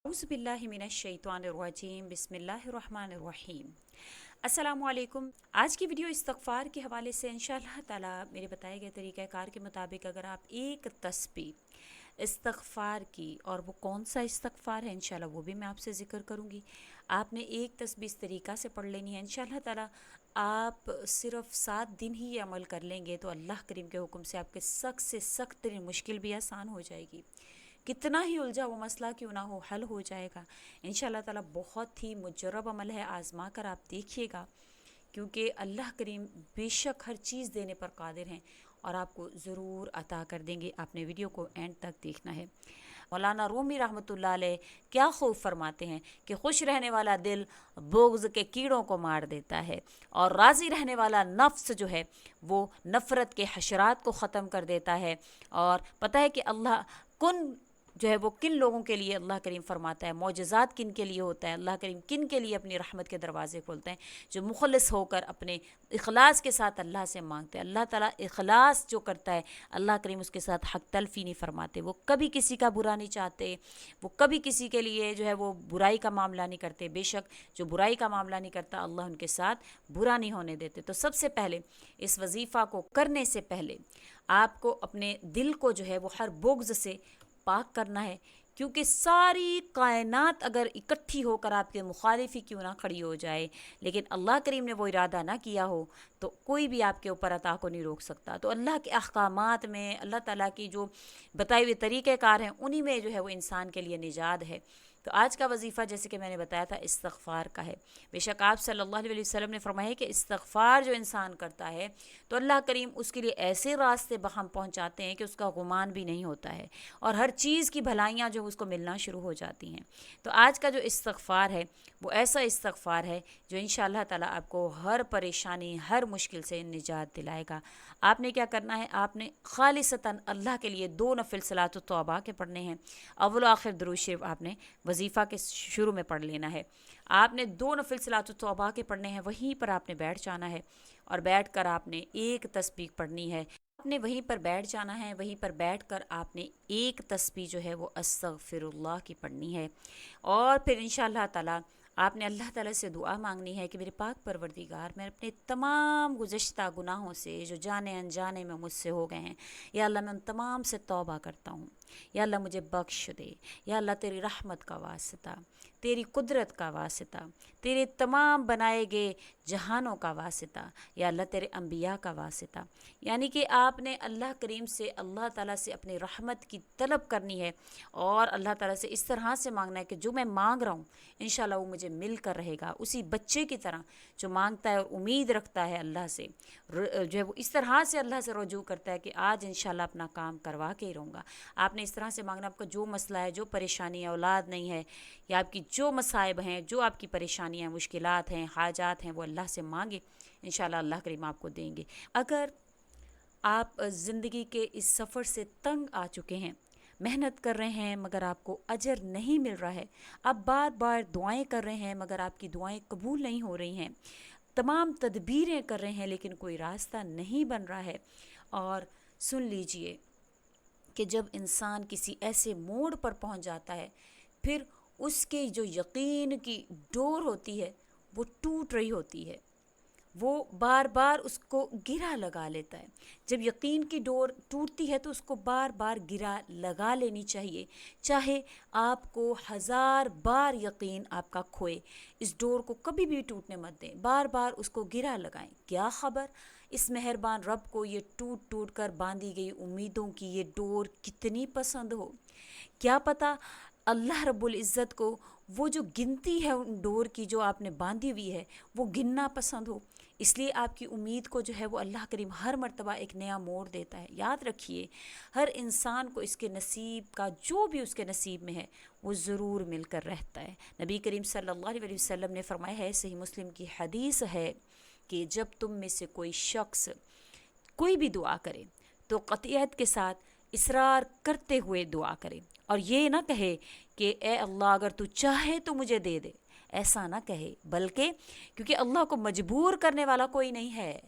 औज़ुबिल्लाहिमिनश्शैतानिर्रजीम बिस्मिल्लाहिर्रहमानिर्रहीम। अस्सलामुअलैकुम। आज की वीडियो इस्तग़फ़ार के हवाले से इंशाअल्लाह ताला मेरे बताए गए तरीक़ाकार के मुताबिक अगर आप एक तस्बीह इस्तग़फ़ार की, और वो कौन सा इस्तग़फ़ार है इंशाअल्लाह वो भी मैं आपसे ज़िक्र करूँगी। आपने एक तस्बीह इस तरीक़ा से पढ़ लेनी है इंशाअल्लाह ताला। आप सिर्फ़ 7 दिन ही ये अमल कर लेंगे तो अल्लाह करीम के हुक्म से आपके सख्त से सख्त तरीन मुश्किल भी आसान हो जाएगी। कितना ही उलझा वो मसला क्यों ना हो, हल हो जाएगा इंशाअल्लाह ताला। बहुत ही मुजर्रब अमल है, आज़मा कर आप देखिएगा, क्योंकि अल्लाह करीम बेशक हर चीज़ देने पर कादिर हैं और आपको ज़रूर अता कर देंगे। आपने वीडियो को एंड तक देखना है। मौलाना रूमी रहमतुल्लाह अलैह क्या खूब फरमाते हैं कि खुश रहने वाला दिल बुग़्ज़ के कीड़ों को मार देता है, और राज़ी रहने वाला नफ्स जो है वो नफ़रत के हशरात को ख़त्म कर देता है। और पता है कि अल्लाह कुन जो है वो किन लोगों के लिए अल्लाह करीम फरमाता है, मौजज़ात किन के लिए होता है, अल्लाह करीम किन के लिए अपनी रहमत के दरवाज़े खोलते हैं, जो मुखलिस होकर अपने इखलास के साथ अल्लाह से मांगते हैं। अल्लाह ताला इखलास जो करता है अल्लाह करीम उसके साथ हक तलफ़ी नहीं फरमाते। वो कभी किसी का बुरा नहीं चाहते, वो कभी किसी के लिए जो है वो बुराई का मामला नहीं करते। बेशक जो बुराई का मामला नहीं करता अल्लाह उनके साथ बुरा नहीं होने देते। तो सबसे पहले इस वजीफ़ा को करने से पहले आपको अपने दिल को जो है वो हर बुग़्ज़ से पाक करना है, क्योंकि सारी कायनात अगर इकट्ठी होकर आपके मुखालिफ ही क्यों ना खड़ी हो जाए, लेकिन अल्लाह करीम ने वो इरादा ना किया हो तो कोई भी आपके ऊपर अता को नहीं रोक सकता। तो अल्लाह के अहकामात में अल्लाह ताला की जो बताए हुए तरीक़ेकार हैं उन्हीं में जो है वो इंसान के लिए निजात है। तो आज का वजीफ़ा जैसे कि मैंने बताया था इस्तग़फ़ार का है। बेशक आप सल्लल्लाहु अलैहि वसल्लम ने फरमाया है कि इस्तग़फ़ार जो इंसान करता है तो अल्लाह करीम उसके लिए ऐसे रास्ते बहम पहुँचाते हैं कि उसका गुमान भी नहीं होता है, और हर चीज़ की भलाइयाँ जो उसको मिलना शुरू हो जाती हैं। तो आज का जो इस्तग़फ़ार है वो ऐसा इस्तग़फ़ार है जो इंशाअल्लाह ताला आपको हर परेशानी हर मुश्किल से निजात दिलाएगा। आपने क्या करना है, आपने खालिसतन अल्लाह के लिए 2 नफ़िल सलात तौबा के पढ़ने हैं। अव्वल आखिर दुरूद शरीफ आपने वजीफ़ा के शुरू में पढ़ लेना है। आपने 2 नफ़िल सलात तौबा के पढ़ने हैं, वहीं पर आपने बैठ जाना है और बैठ कर आपने एक तस्बीह पढ़नी है। आपने वहीं पर बैठ जाना है, वहीं पर बैठकर आपने एक तस्बीह जो है वो अस्तग़फ़िरुल्लाह की पढ़नी है। और फिर इंशाअल्लाह ताला आपने अल्लाह ताला से दुआ मांगनी है कि मेरे पाक परवरदिगार, मैं अपने तमाम गुज़श्ता गुनाहों से जो जाने अनजाने में मुझसे हो गए हैं, या अल्लाह मैं उन तमाम से तौबा करता हूँ। या अल्लाह मुझे बख्श दे। या अल्लाह तेरी रहमत का वास्ता, तेरी कुदरत का वास्ता, तेरे तमाम बनाए गए जहानों का वास्ता, या अल्लाह तेरे अम्बिया का वास्ता। यानी कि आपने अल्लाह करीम से अल्लाह ताला से अपनी रहमत की तलब करनी है, और अल्लाह ताला से इस तरह से मांगना है कि जो मैं मांग रहा हूँ इंशाअल्लाह वो मुझे मिल कर रहेगा। उसी बच्चे की तरह जो मांगता है और उम्मीद रखता है अल्लाह से, जो है वो इस तरह से अल्लाह से रुजू करता है कि आज इंशाअल्लाह अपना काम करवा के ही रहूँगा। आपने इस तरह से मांगना, आपका जो मसला है, जो परेशानी है, औलाद नहीं है, या आपकी जो मसाइब हैं, जो आपकी परेशानियाँ मुश्किलात हैं, हाजात हैं, वो अल्लाह से मांगे, इंशाअल्लाह अल्लाह करीम आपको देंगे। अगर आप ज़िंदगी के इस सफ़र से तंग आ चुके हैं, मेहनत कर रहे हैं मगर आपको अजर नहीं मिल रहा है, आप बार बार दुआएं कर रहे हैं मगर आपकी दुआएं कबूल नहीं हो रही हैं, तमाम तदबीरें कर रहे हैं लेकिन कोई रास्ता नहीं बन रहा है, और सुन लीजिए कि जब इंसान किसी ऐसे मोड़ पर पहुंच जाता है, फिर उसके जो यकीन की डोर होती है वो टूट रही होती है, वो बार बार उसको गिरा लगा लेता है। जब यकीन की डोर टूटती है तो उसको बार बार गिरा लगा लेनी चाहिए, चाहे आपको 1000 बार यकीन आपका खोए, इस डोर को कभी भी टूटने मत दें, बार बार उसको गिरा लगाएं। क्या ख़बर इस मेहरबान रब को ये टूट टूट कर बांधी गई उम्मीदों की ये डोर कितनी पसंद हो। क्या पता अल्लाह रब्बुल इज़्ज़त को वो जो गिनती है उन डोर की जो आपने बांधी हुई है वो गिनना पसंद हो। इसलिए आपकी उम्मीद को जो है वो अल्लाह करीम हर मर्तबा एक नया मोड़ देता है। याद रखिए, हर इंसान को इसके नसीब का जो भी उसके नसीब में है वो ज़रूर मिलकर रहता है। नबी करीम सल्लल्लाहु अलैहि वसल्लम ने फरमाया है, सही मुस्लिम की हदीस है, कि जब तुम में से कोई शख्स कोई भी दुआ करे तो क़तियत के साथ इसरार करते हुए दुआ करे, और ये ना कहे कि ए अल्लाह अगर तू चाहे तो मुझे दे दे, ऐसा ना कहे, बल्कि क्योंकि अल्लाह को मजबूर करने वाला कोई नहीं है।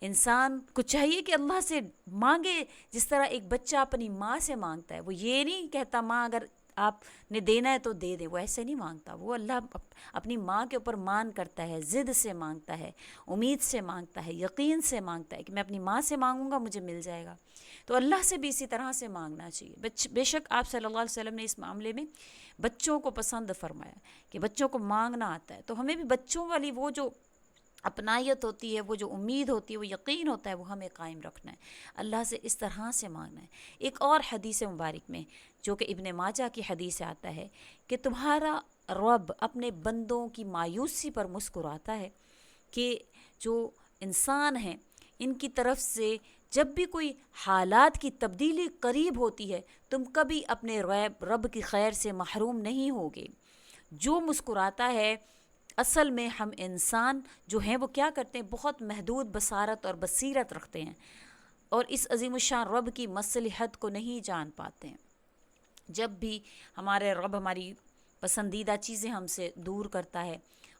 इंसान को चाहिए कि अल्लाह से मांगे जिस तरह एक बच्चा अपनी माँ से मांगता है। वो ये नहीं कहता माँ अगर آپ نے دینا ہے تو دے دیں، وہ ایسے نہیں مانگتا. وہ اللہ اپنی ماں کے اوپر مان کرتا ہے، ضد سے مانگتا ہے، امید سے مانگتا ہے، یقین سے مانگتا ہے کہ میں اپنی ماں سے مانگوں گا مجھے مل جائے گا. تو اللہ سے بھی اسی طرح سے مانگنا چاہیے. بے شک آپ صلی اللہ علیہ وسلم نے اس معاملے میں بچوں کو پسند فرمایا کہ بچوں کو مانگنا آتا ہے. تو ہمیں بھی بچوں والی وہ جو اپنائیت ہوتی ہے، وہ جو امید ہوتی ہے، وہ یقین ہوتا ہے، وہ ہمیں قائم رکھنا ہے. اللہ سے اس طرح سے مانگنا ہے. ایک اور حدیث مبارک میں جو کہ ابن ماجہ کی حدیث سے آتا ہے کہ تمہارا رب اپنے بندوں کی مایوسی پر مسکراتا ہے کہ جو انسان ہیں ان کی طرف سے جب بھی کوئی حالات کی تبدیلی قریب ہوتی ہے تم کبھی اپنے رب کی خیر سے محروم نہیں ہوگے. جو مسکراتا ہے اصل میں ہم انسان جو ہیں وہ کیا کرتے ہیں، بہت محدود بصارت اور بصیرت رکھتے ہیں اور اس عظیم الشان رب کی مصلحت کو نہیں جان پاتے ہیں. جب بھی ہمارے رب ہماری پسندیدہ چیزیں ہم سے دور کرتا ہے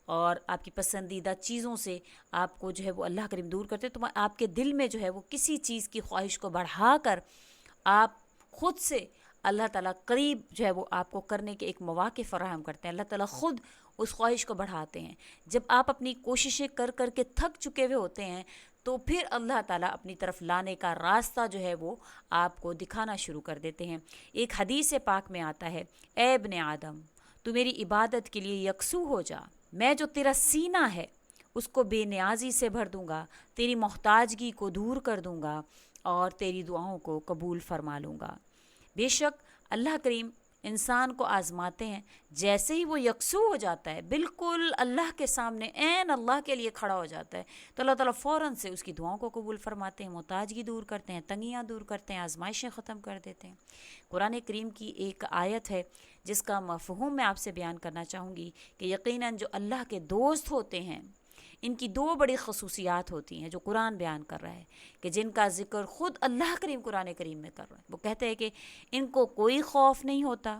اور آپ کی پسندیدہ چیزوں سے آپ کو جو ہے وہ اللہ کریم دور کرتے ہیں، تو آپ کے دل میں جو ہے وہ کسی چیز کی خواہش کو بڑھا کر آپ خود سے اللہ تعالیٰ قریب جو ہے وہ آپ کو کرنے کے ایک مواقع فراہم کرتے ہیں. اللہ تعالیٰ خود اس خواہش کو بڑھاتے ہیں. جب آپ اپنی کوششیں کر کر کے تھک چکے ہوئے ہوتے ہیں تو پھر اللہ تعالیٰ اپنی طرف لانے کا راستہ جو ہے وہ آپ کو دکھانا شروع کر دیتے ہیں. ایک حدیث پاک میں آتا ہے، اے ابن آدم تو میری عبادت کے لیے یکسو ہو جا، میں جو تیرا سینہ ہے اس کو بے نیازی سے بھر دوں گا، تیری محتاجگی کو دور کر دوں گا اور تیری دعاؤں کو قبول فرما لوں گا. بے شک اللہ کریم انسان کو آزماتے ہیں، جیسے ہی وہ یکسو ہو جاتا ہے، بالکل اللہ کے سامنے عین اللہ کے لیے کھڑا ہو جاتا ہے، تو اللہ تعالیٰ فوراً سے اس کی دعاؤں کو قبول فرماتے ہیں، محتاجگی دور کرتے ہیں، تنگیاں دور کرتے ہیں، آزمائشیں ختم کر دیتے ہیں. قرآن کریم کی ایک آیت ہے جس کا مفہوم میں آپ سے بیان کرنا چاہوں گی کہ یقیناً جو اللہ کے دوست ہوتے ہیں ان کی دو بڑی خصوصیات ہوتی ہیں جو قرآن بیان کر رہا ہے، کہ جن کا ذکر خود اللہ کریم قرآن کریم میں کر رہا ہے. وہ کہتے ہیں کہ ان کو کوئی خوف نہیں ہوتا،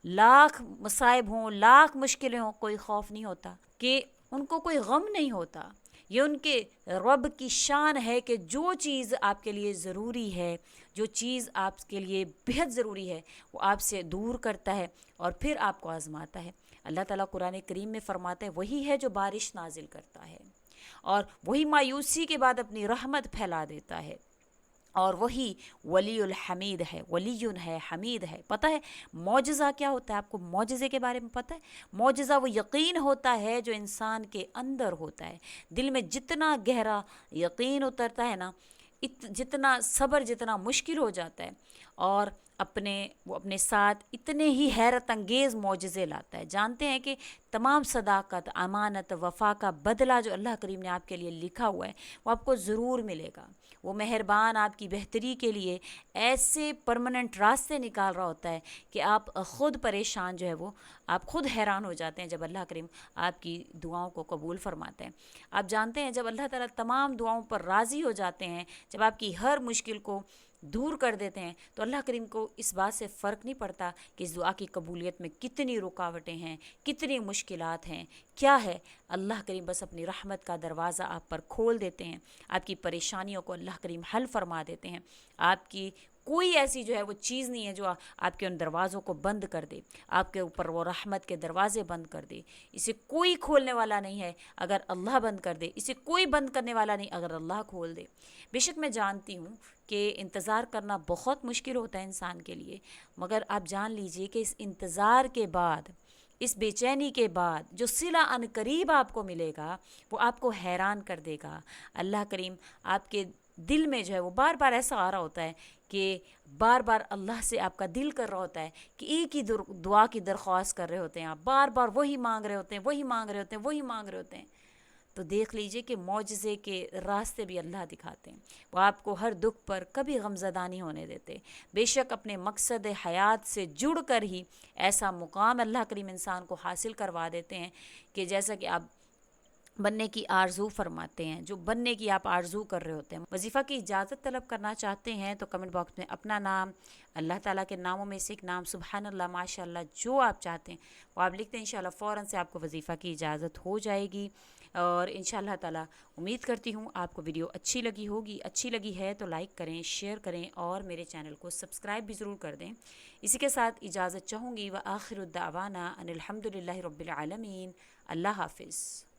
لاکھ مصائب ہوں، لاکھ مشکلیں ہوں، کوئی خوف نہیں ہوتا، کہ ان کو کوئی غم نہیں ہوتا. یہ ان کے رب کی شان ہے کہ جو چیز آپ کے لیے ضروری ہے، جو چیز آپ کے لیے بہت ضروری ہے، وہ آپ سے دور کرتا ہے اور پھر آپ کو آزماتا ہے. اللہ تعالیٰ قرآن کریم میں فرماتا ہے وہی ہے جو بارش نازل کرتا ہے اور وہی مایوسی کے بعد اپنی رحمت پھیلا دیتا ہے، اور وہی ولی الحمید ہے، ولی ہے، حمید ہے. پتہ ہے معجزہ کیا ہوتا ہے؟ آپ کو معجزے کے بارے میں پتہ ہے؟ معجزہ وہ یقین ہوتا ہے جو انسان کے اندر ہوتا ہے. دل میں جتنا گہرا یقین اترتا ہے نا، جتنا صبر جتنا مشکل ہو جاتا ہے، اور وہ اپنے ساتھ اتنے ہی حیرت انگیز معجزے لاتا ہے. جانتے ہیں کہ تمام صداقت، امانت، وفا کا بدلہ جو اللہ کریم نے آپ کے لیے لکھا ہوا ہے وہ آپ کو ضرور ملے گا. وہ مہربان آپ کی بہتری کے لیے ایسے پرماننٹ راستے نکال رہا ہوتا ہے کہ آپ خود پریشان جو ہے وہ آپ خود حیران ہو جاتے ہیں جب اللہ کریم آپ کی دعاؤں کو قبول فرماتے ہیں. آپ جانتے ہیں جب اللہ تعالیٰ تمام دعاؤں پر راضی ہو جاتے ہیں، جب آپ کی ہر مشکل کو دور کر دیتے ہیں، تو اللہ کریم کو اس بات سے فرق نہیں پڑتا کہ اس دعا کی قبولیت میں کتنی رکاوٹیں ہیں، کتنی مشکلات ہیں، کیا ہے. اللہ کریم بس اپنی رحمت کا دروازہ آپ پر کھول دیتے ہیں، آپ کی پریشانیوں کو اللہ کریم حل فرما دیتے ہیں. آپ کی کوئی ایسی جو ہے وہ چیز نہیں ہے جو آپ کے ان دروازوں کو بند کر دے، آپ کے اوپر وہ رحمت کے دروازے بند کر دے. اسے کوئی کھولنے والا نہیں ہے اگر اللہ بند کر دے، اسے کوئی بند کرنے والا نہیں اگر اللہ کھول دے. بے شک میں جانتی ہوں کہ انتظار کرنا بہت مشکل ہوتا ہے انسان کے لیے، مگر آپ جان لیجئے کہ اس انتظار کے بعد، اس بے چینی کے بعد جو صلہ عن قریب آپ کو ملے گا وہ آپ کو حیران کر دے گا. اللہ کریم آپ کے دل میں جو ہے وہ بار بار ایسا آ رہا ہوتا ہے کہ بار بار اللہ سے آپ کا دل کر رہا ہوتا ہے کہ ایک ہی دعا کی درخواست کر رہے ہوتے ہیں، آپ بار بار وہی مانگ رہے ہوتے ہیں، وہی مانگ رہے ہوتے ہیں، وہی مانگ رہے ہوتے ہیں. تو دیکھ لیجئے کہ معجزے کے راستے بھی اللہ دکھاتے ہیں. وہ آپ کو ہر دکھ پر کبھی غمزدہ نہیں ہونے دیتے. بے شک اپنے مقصد حیات سے جڑ کر ہی ایسا مقام اللہ کریم انسان کو حاصل کروا دیتے ہیں کہ جیسا کہ آپ बनने की आरज़ू फरमाते हैं, जो बनने की आप आरज़ू कर रहे होते हैं। वजीफ़ा की इजाज़त तलब करना चाहते हैं तो कमेंट बॉक्स में अपना नाम, अल्लाह ताला के नामों में से एक नाम, सुबहानल्लाह, माशाल्लाह, जो आप चाहते हैं वो आप लिखते हैं। इंशाल्लाह फ़ौरन से आपको वजीफ़ा की इजाज़त हो जाएगी। और इंशाल्लाह ताला उम्मीद करती हूँ आपको वीडियो अच्छी लगी होगी। अच्छी लगी है तो लाइक करें, शेयर करें और मेरे चैनल को सब्सक्राइब भी ज़रूर कर दें। इसी के साथ इजाज़त चाहूँगी। व आखिर दावाना अनिल हम्दुलिल्लाहि रब्बिल आलमीन। अल्लाह हाफ़िज़।